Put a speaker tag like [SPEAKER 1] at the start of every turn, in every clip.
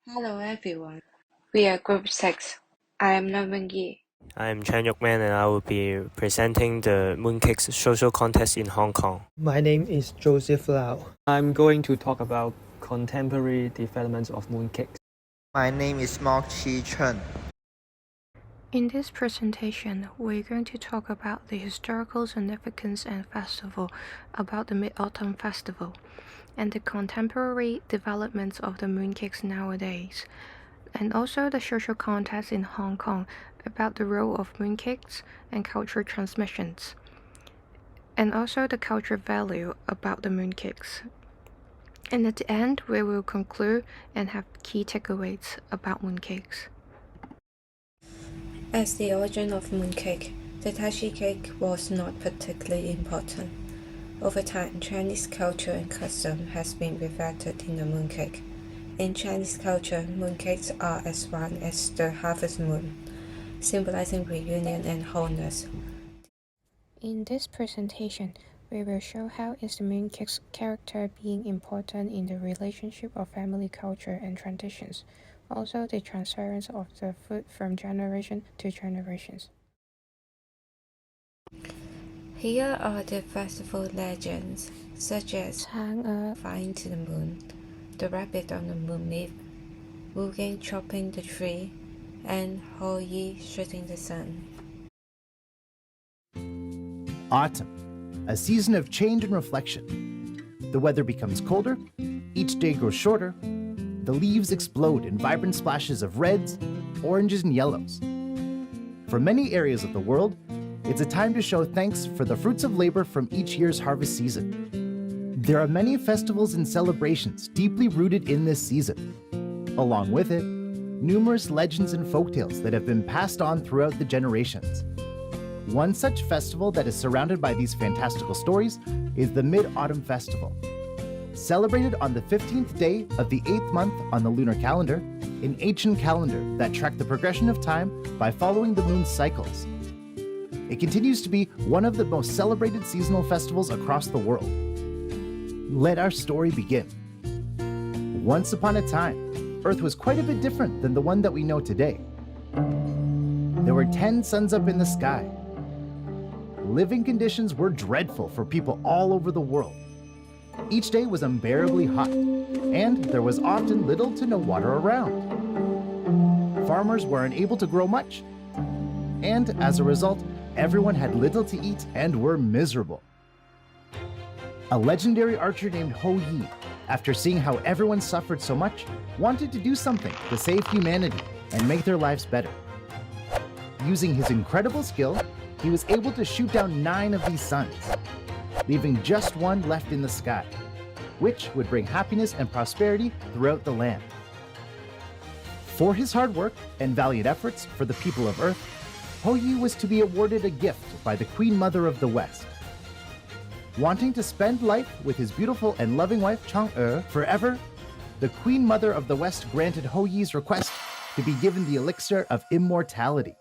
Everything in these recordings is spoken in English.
[SPEAKER 1] Hello everyone. We are Group 6. I am Norman Yi.
[SPEAKER 2] I'm Chan Yukman and I will be presenting the Mooncake social contest in Hong Kong.
[SPEAKER 3] My name is Joseph Lau.
[SPEAKER 4] I'm going to talk about contemporary developments of mooncake.
[SPEAKER 5] My name is Mark Chi Chen.
[SPEAKER 6] In this presentation, we're going to talk about the historical significance and festival about the Mid-Autumn Festival and the contemporary developments of the mooncakes nowadays, and also the social contest in Hong Kong about the role of mooncakes and cultural transmissions, and also the cultural value about the mooncakes. And at the end, we will conclude and have key takeaways about mooncakes.
[SPEAKER 1] As the origin of mooncake, the tashi cake was not particularly important. Over time, Chinese culture and custom has been reflected in the mooncake. In Chinese culture, mooncakes are as one as the harvest moon, symbolizing reunion and wholeness.
[SPEAKER 6] In this presentation, we will show how is the mooncake's character being important in the relationship of family culture and traditions, also the transference of the food from generation to generations.
[SPEAKER 1] Here are the festival legends, such as
[SPEAKER 6] Chang'e,
[SPEAKER 1] flying to the moon, the rabbit on the moon leaf, Wu Gang chopping the tree, and Ho Yi shooting the sun.
[SPEAKER 7] Autumn, a season of change and reflection. The weather becomes colder, each day grows shorter, the leaves explode in vibrant splashes of reds, oranges, and yellows. For many areas of the world, it's a time to show thanks for the fruits of labor from each year's harvest season. There are many festivals and celebrations deeply rooted in this season. Along with it, numerous legends and folktales that have been passed on throughout the generations. One such festival that is surrounded by these fantastical stories is the Mid-Autumn Festival. Celebrated on the 15th day of the 8th month on the lunar calendar, an ancient calendar that tracked the progression of time by following the moon's cycles. It continues to be one of the most celebrated seasonal festivals across the world. Let our story begin. Once upon a time, Earth was quite a bit different than the one that we know today. There were 10 suns up in the sky. Living conditions were dreadful for people all over the world. Each day was unbearably hot, and there was often little to no water around. Farmers were unable to grow much, and as a result, everyone had little to eat and were miserable. A legendary archer named Ho Yi, after seeing how everyone suffered so much, wanted to do something to save humanity and make their lives better. Using his incredible skill, he was able to shoot down 9 of these suns, leaving just one left in the sky, which would bring happiness and prosperity throughout the land. For his hard work and valiant efforts for the people of Earth, Ho Yi was to be awarded a gift by the Queen Mother of the West. Wanting to spend life with his beautiful and loving wife Chang'e forever, the Queen Mother of the West granted Ho Yi's request to be given the elixir of immortality.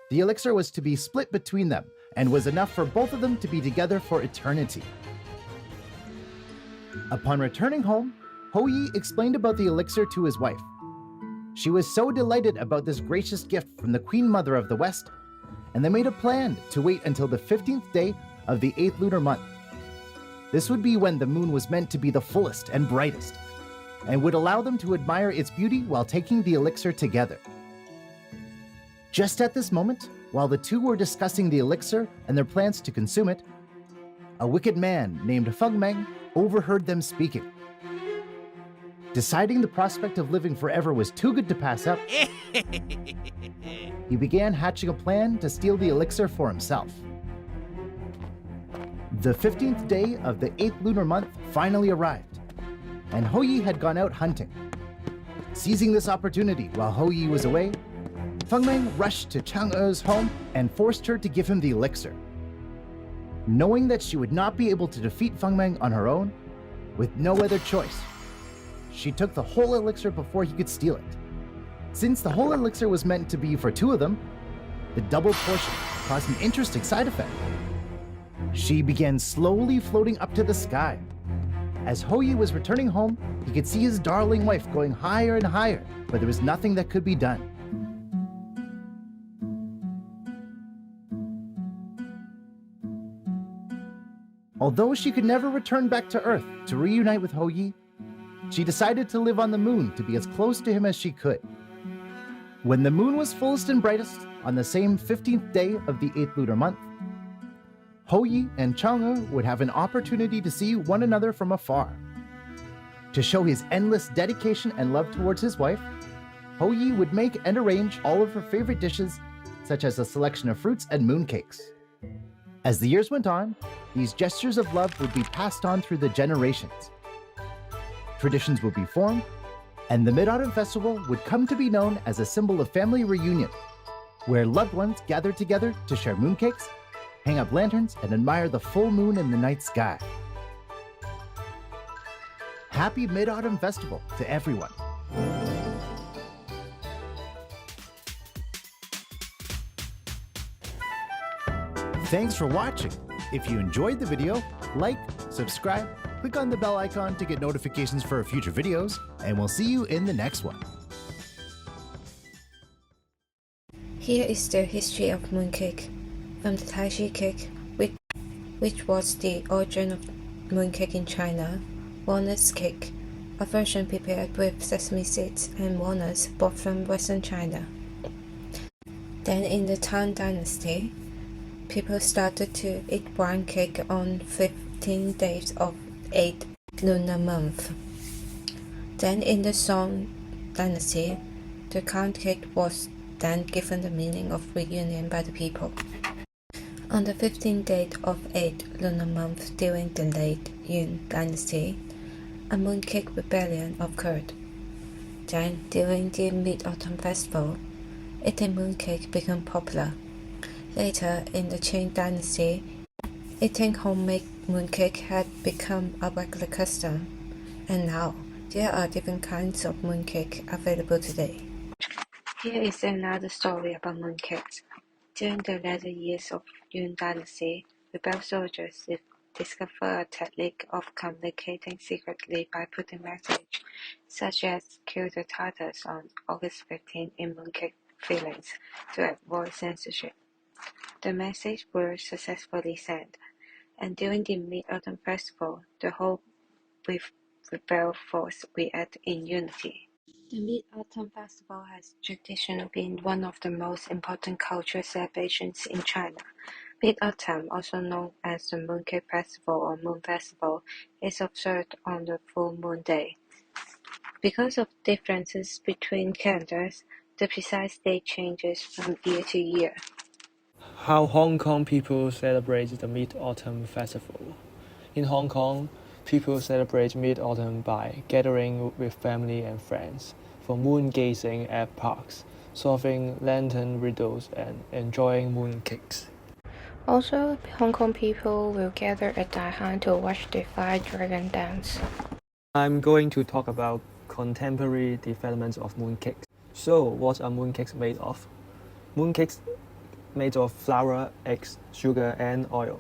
[SPEAKER 7] The elixir was to be split between them and was enough for both of them to be together for eternity. Upon returning home, Ho Yi explained about the elixir to his wife. She was so delighted about this gracious gift from the Queen Mother of the West, and they made a plan to wait until the 15th day of the 8th lunar month. This would be when the moon was meant to be the fullest and brightest, and would allow them to admire its beauty while taking the elixir together. Just at this moment, while the two were discussing the elixir and their plans to consume it, a wicked man named Feng Meng overheard them speaking. Deciding the prospect of living forever was too good to pass up, he began hatching a plan to steal the elixir for himself. The 15th day of the 8th lunar month finally arrived, and Ho Yi had gone out hunting. Seizing this opportunity while Ho Yi was away, Feng Meng rushed to Chang'e's home and forced her to give him the elixir. Knowing that she would not be able to defeat Feng Meng on her own, with no other choice, she took the whole elixir before he could steal it. Since the whole elixir was meant to be for 2 of them, the double portion caused an interesting side effect. She began slowly floating up to the sky. As Hou-yi was returning home, he could see his darling wife going higher and higher, but there was nothing that could be done. Although she could never return back to Earth to reunite with Hou-yi, she decided to live on the moon to be as close to him as she could. When the moon was fullest and brightest, on the same 15th day of the 8th lunar month, Hou-yi and Chang'e would have an opportunity to see one another from afar. To show his endless dedication and love towards his wife, Hou-yi would make and arrange all of her favorite dishes, such as a selection of fruits and mooncakes. As the years went on, these gestures of love would be passed on through the generations. Traditions would be formed, and the Mid-Autumn Festival would come to be known as a symbol of family reunion, where loved ones gathered together to share mooncakes, hang up lanterns, and admire the full moon in the night sky. Happy Mid-Autumn Festival to everyone! Thanks for watching. If you enjoyed the video, like, subscribe, click on the bell icon to get notifications for our future videos, and we'll see you in the next one.
[SPEAKER 1] Here is the history of mooncake. From the Taishi cake, which was the origin of mooncake in China, walnut cake, a version prepared with sesame seeds and walnuts brought from Western China. Then in the Tang Dynasty, people started to eat wine cake on 15 days of 8th lunar month. Then in the Song Dynasty, the count cake was then given the meaning of reunion by the people. On the 15th day of 8th lunar month during the late Yun Dynasty, a mooncake rebellion occurred. Then, during the Mid-Autumn Festival, eating mooncake became popular. Later, in the Qing Dynasty, eating homemade mooncake had become a regular custom, and now there are different kinds of mooncake available today. Here is another story about mooncakes. During the later years of Yun Dynasty, rebel soldiers discovered a technique of communicating secretly by putting messages, such as "Kill the Tartars" on August 15 in mooncake fillings to avoid censorship. The message was successfully sent, and during the Mid-Autumn Festival, the whole rebel force reacted in unity. The Mid-Autumn Festival has traditionally been one of the most important cultural celebrations in China. Mid-Autumn, also known as the Mooncake Festival or Moon Festival, is observed on the full moon day. Because of differences between calendars, the precise date changes from year to year.
[SPEAKER 4] How Hong Kong people celebrate the Mid-Autumn Festival. In Hong Kong, people celebrate Mid-Autumn by gathering with family and friends for moon gazing at parks, solving lantern riddles, and enjoying mooncakes.
[SPEAKER 6] Also, Hong Kong people will gather at Daihan to watch the fire dragon dance.
[SPEAKER 4] I'm going to talk about contemporary developments of mooncakes. So, what are mooncakes made of? Mooncakes made of flour, eggs, sugar, and oil.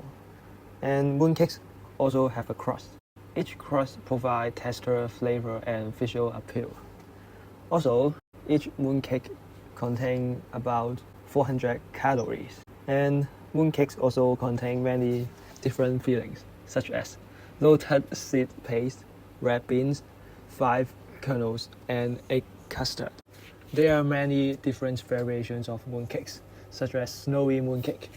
[SPEAKER 4] And mooncakes also have a crust. Each crust provides texture, flavor, and visual appeal. Also, each mooncake contains about 400 calories. And mooncakes also contain many different fillings, such as lotus seed paste, red beans, 5 kernels, and egg custard. There are many different variations of mooncakes, such as snowy mooncake.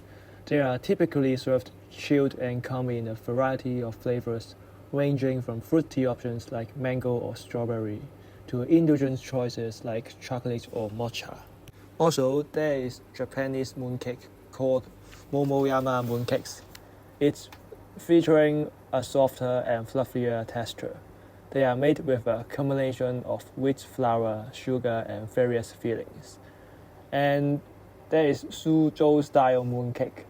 [SPEAKER 4] They are typically served chilled and come in a variety of flavors, ranging from fruity options like mango or strawberry to indulgent choices like chocolate or matcha. Also, there is Japanese mooncake called Momoyama mooncakes. It's featuring a softer and fluffier texture. They are made with a combination of wheat flour, sugar, and various fillings. And there is Suzhou style mooncake,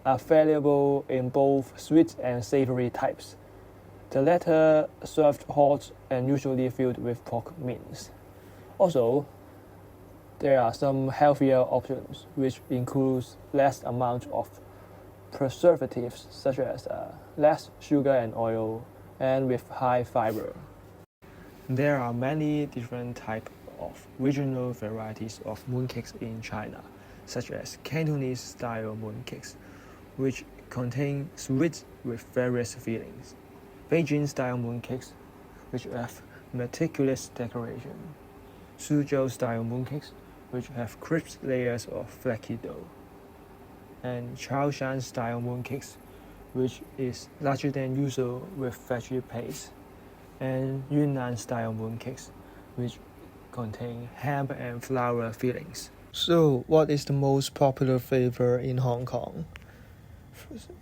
[SPEAKER 4] available in both sweet and savory types. The latter served hot and usually filled with pork mince. Also, there are some healthier options, which includes less amount of preservatives, such as less sugar and oil, and with high fiber. There are many different types of regional varieties of mooncakes in China, such as Cantonese-style mooncakes, which contain sweets with various fillings, Beijing-style mooncakes, which have meticulous decoration, Suzhou-style mooncakes, which have crisp layers of flaky dough, and Chaoshan-style mooncakes, which is larger than usual with veggie paste, and Yunnan-style mooncakes, which contain ham and flour fillings.
[SPEAKER 3] So, what is the most popular flavor in Hong Kong?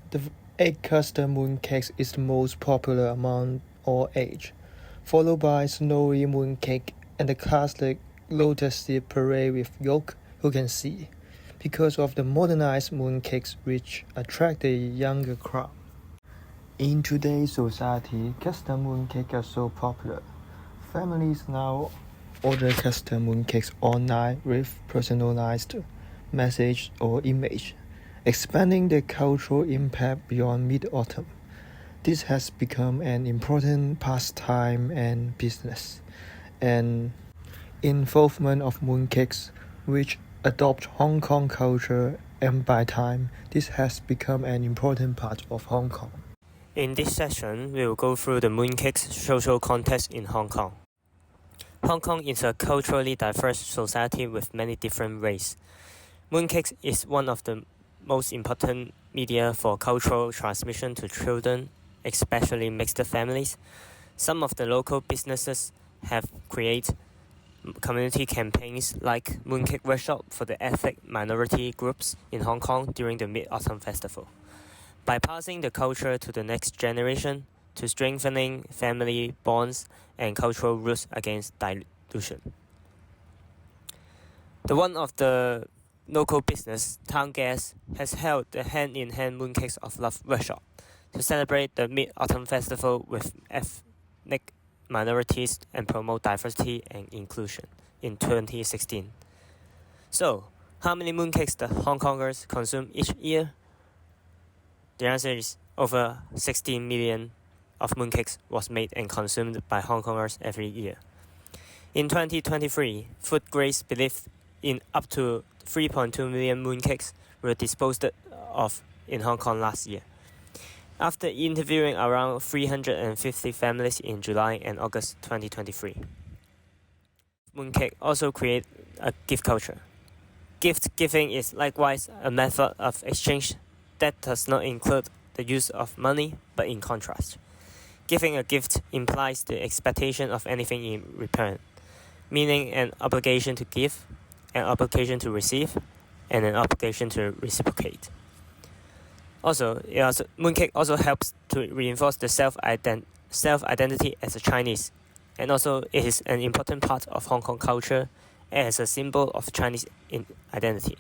[SPEAKER 3] The egg custard mooncakes is the most popular among all age, followed by snowy mooncake and the classic lotus seed puree with yolk you can see, because of the modernized mooncakes which attract the younger crowd. In today's society, custom mooncakes are so popular. Families now order custom mooncakes online with personalized message or image, expanding the cultural impact beyond Mid-Autumn. This has become an important pastime and business, and involvement of mooncakes, which adopt Hong Kong culture, and by time, this has become an important part of Hong Kong.
[SPEAKER 2] In this session, we will go through the Mooncake's social context in Hong Kong. Hong Kong is a culturally diverse society with many different races. Mooncakes is one of the most important media for cultural transmission to children, especially mixed families. Some of the local businesses have created community campaigns like Mooncake Workshop for the ethnic minority groups in Hong Kong during the Mid-Autumn Festival. By passing the culture to the next generation, to strengthening family bonds and cultural roots against dilution. The one of the local business, Town Gas, has held the hand-in-hand Mooncakes of Love workshop to celebrate the Mid-Autumn Festival with ethnic minorities and promote diversity and inclusion in 2016. So, how many mooncakes do Hong Kongers consume each year? The answer is over 16 million of mooncakes was made and consumed by Hong Kongers every year. In 2023, food grades believed in up to 3.2 million mooncakes were disposed of in Hong Kong last year. After interviewing around 350 families in July and August 2023. Mooncake also create a gift culture. Gift giving is likewise a method of exchange that does not include the use of money, but in contrast. Giving a gift implies the expectation of anything in return, meaning an obligation to give, an obligation to receive, and an obligation to reciprocate. Also, mooncake also helps to reinforce the self-identity as a Chinese, and also it is an important part of Hong Kong culture as a symbol of Chinese identity.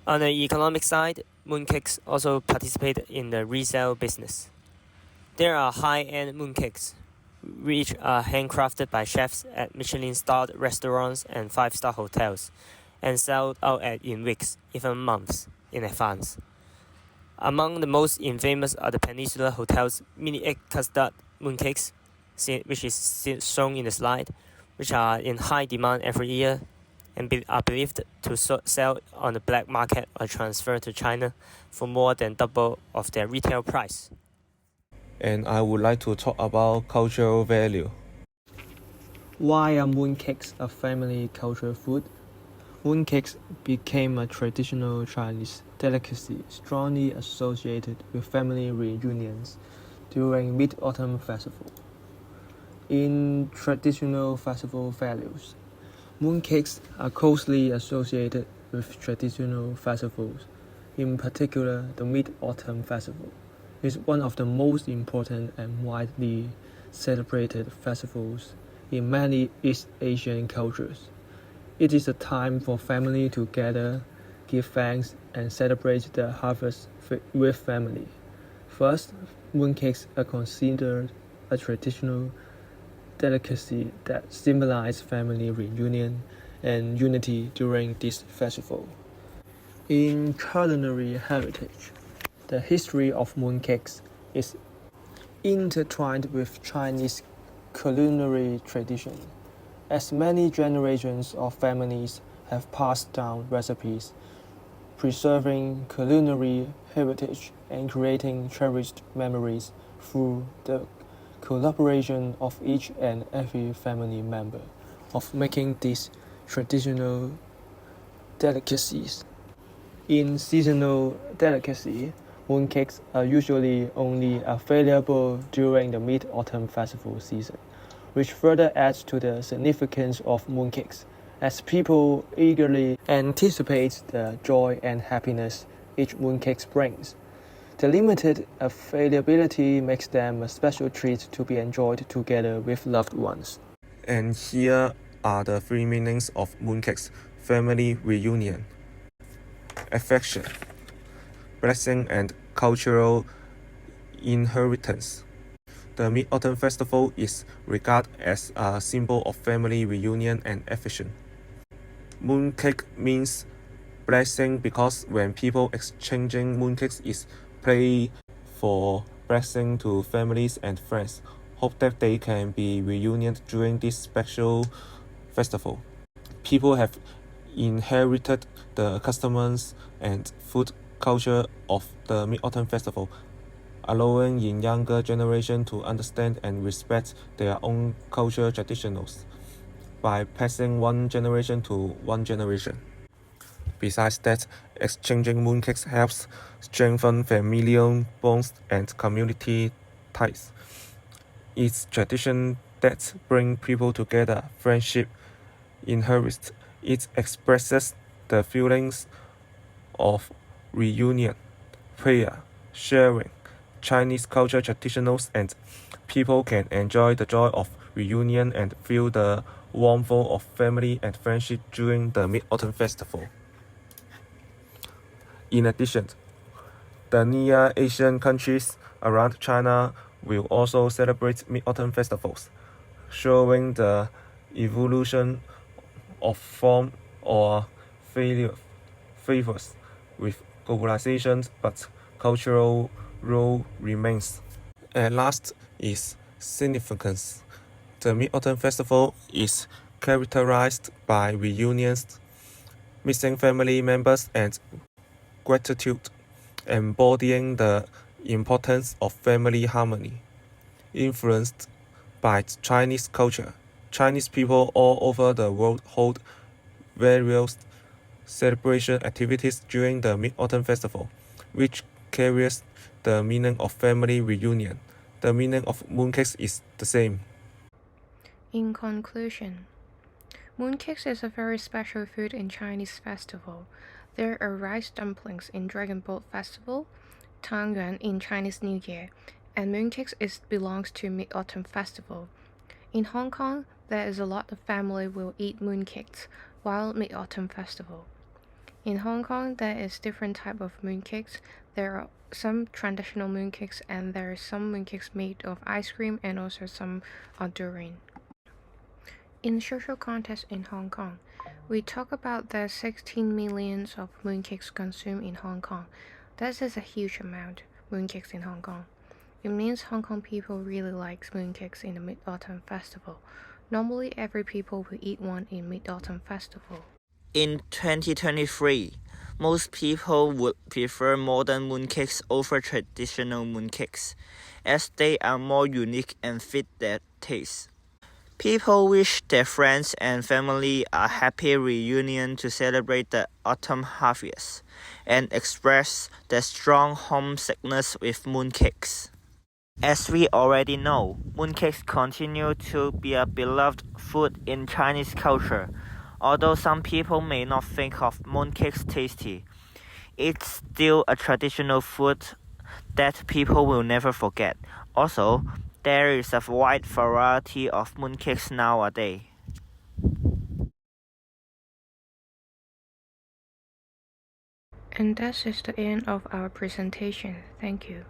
[SPEAKER 2] On the economic side, mooncakes also participate in the resale business. There are high-end mooncakes, which are handcrafted by chefs at Michelin-starred restaurants and 5-star hotels, and sold out in weeks, even months, in advance. Among the most infamous are the Peninsula Hotel's mini egg custard mooncakes, which is shown in the slide, which are in high demand every year and are believed to sell on the black market or transfer to China for more than double of their retail price.
[SPEAKER 8] And I would like to talk about cultural value.
[SPEAKER 4] Why are mooncakes a family cultural food? Mooncakes became a traditional Chinese delicacy strongly associated with family reunions during Mid-Autumn Festival. In traditional festival values, mooncakes are closely associated with traditional festivals, in particular the Mid-Autumn Festival is one of the most important and widely celebrated festivals in many East Asian cultures. It is a time for family to gather, give thanks, and celebrate the harvest with family. First, mooncakes are considered a traditional delicacy that symbolizes family reunion and unity during this festival. In culinary heritage, the history of mooncakes is intertwined with Chinese culinary tradition, as many generations of families have passed down recipes, preserving culinary heritage and creating cherished memories through the collaboration of each and every family member of making these traditional delicacies. In seasonal delicacy, mooncakes are usually only available during the Mid-Autumn Festival season, which further adds to the significance of mooncakes, as people eagerly anticipate the joy and happiness each mooncake brings. The limited availability makes them a special treat to be enjoyed together with loved ones.
[SPEAKER 8] And here are the three meanings of mooncakes: family reunion, affection, blessing, and cultural inheritance. The Mid-Autumn Festival is regarded as a symbol of family reunion and affection. Mooncake means blessing because when people exchanging mooncakes is played for blessing to families and friends. Hope that they can be reunited during this special festival. People have inherited the customs and food culture of the Mid-Autumn Festival, allowing in younger generation to understand and respect their own cultural traditions by passing one generation to one generation. Besides that, exchanging mooncakes helps strengthen familial bonds and community ties. It's tradition that bring people together, friendship inherits. It expresses the feelings of reunion, prayer, sharing, Chinese culture traditionals, and people can enjoy the joy of reunion and feel the warmth of family and friendship during the Mid-Autumn Festival. In addition, the near Asian countries around China will also celebrate Mid-Autumn festivals, showing the evolution of form or favors with globalization, but cultural role remains. And last is significance. The Mid-Autumn Festival is characterized by reunions, missing family members, and gratitude, embodying the importance of family harmony. Influenced by Chinese culture, Chinese people all over the world hold various celebration activities during the Mid-Autumn Festival, which carries the meaning of family reunion. The meaning of mooncakes is the same.
[SPEAKER 6] In conclusion, mooncakes is a very special food in Chinese festival. There are rice dumplings in Dragon Boat Festival, Tangyuan in Chinese New Year, and mooncakes belongs to Mid-Autumn Festival. In Hong Kong, there is a lot of family will eat mooncakes while Mid-Autumn Festival. In Hong Kong, there is different type of mooncakes. There are some traditional mooncakes and there are some mooncakes made of ice cream and also some are durian. In social context in Hong Kong, we talk about the 16 millions of mooncakes consumed in Hong Kong. That is a huge amount, mooncakes in Hong Kong. It means Hong Kong people really like mooncakes in the Mid-Autumn Festival. Normally, every people will eat one in Mid-Autumn Festival.
[SPEAKER 9] In 2023, most people would prefer modern mooncakes over traditional mooncakes, as they are more unique and fit their taste. People wish their friends and family a happy reunion to celebrate the autumn harvest and express their strong homesickness with mooncakes. As we already know, mooncakes continue to be a beloved food in Chinese culture. Although some people may not think of mooncakes tasty, it's still a traditional food that people will never forget. Also, there is a wide variety of mooncakes nowadays.
[SPEAKER 6] And that is the end of our presentation. Thank you.